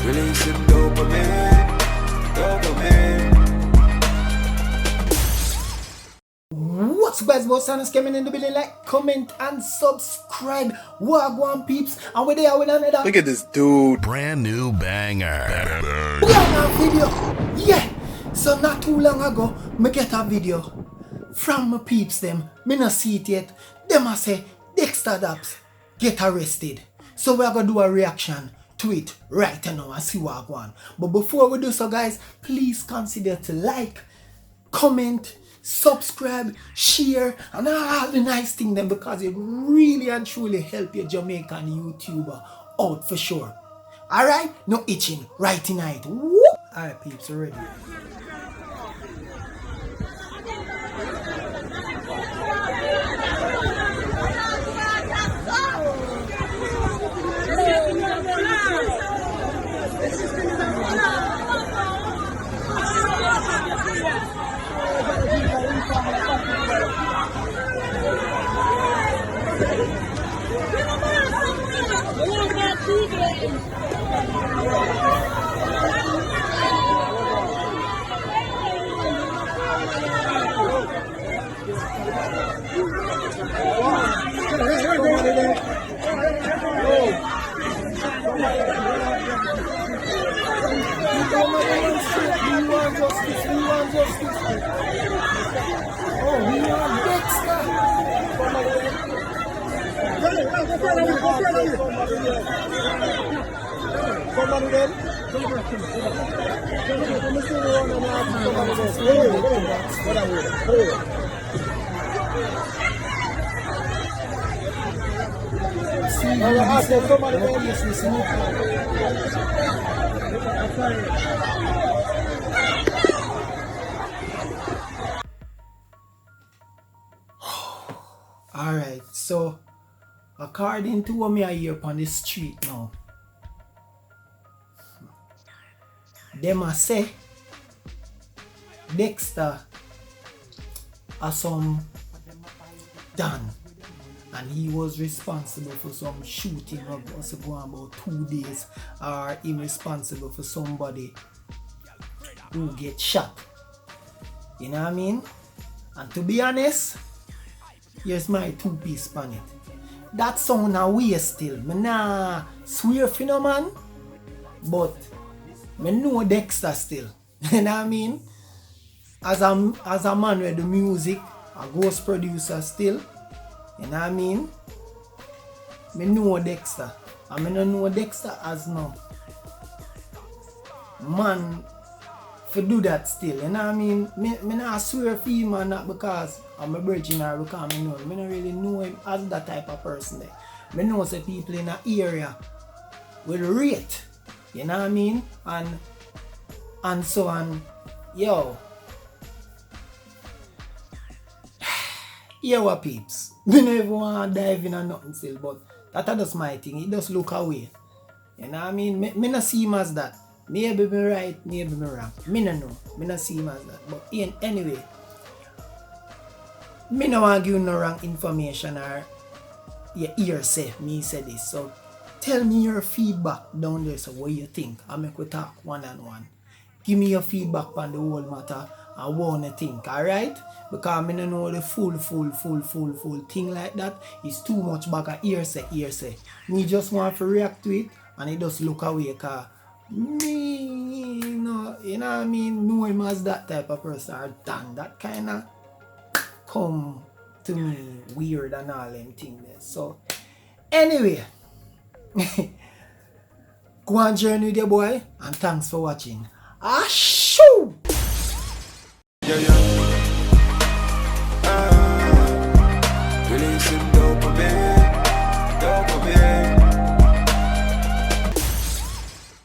Releasing dopamine. What's up guys, boss and coming in the building, like, comment and subscribe. Wagwan peeps, and we're there with another. Look at this dude. Brand new banger. We got a video. Yeah. So not too long ago, me get a video from my peeps them. Me not see it yet. Them a say Dexta Daps get arrested. So we are gonna do a reaction to it right now and see what I want. But before we do so guys, please consider to like, comment, subscribe, share, and all the nice things them, because it really and truly help your Jamaican YouTuber out for sure. Alright? No itching right tonight. Alright peeps, ready? Oh, we want Dexta. Alright, so according to what me I hear on the street now, them a say Dexta has some done, and he was responsible for some shooting of us going about 2 days, or he responsible for somebody who get shot. You know what I mean? And to be honest, here's my 2-piece on it. That sound a way still. Me nah swear for no man, but me know Dexta still. You know what I mean? As a man with the music, a ghost producer still. You know what I mean? Me know Dexta. And me no know Dexta as no man for do that still. You know what I mean? Me not swear for him and not because I'm a virgin or because I know him. Me not really know him as that type of person there. Me know some people in the area will rate. You know what I mean? And so on. Yo. Yo what peeps. Me never want to dive in or nothing still, but that's just my thing. It just look away. You know what I mean? Me not see him as that. Maybe me right, maybe me wrong. Me no know. Me not see him as that. But anyway, me no want to give you no wrong information or your ear say me say this. So tell me your feedback down there. So what you think? I make we talk one-on-one. Give me your feedback on the whole matter and what you think, alright? Because I don't know the full thing like that. It's too much back of hearsay. Me just want to react to it and it just look away, because me, you know what I mean? Know him as that type of person or done that kind of come to me weird and all them things there. So anyway, go on journey with your boy and thanks for watching. Ah, shoo! Yeah.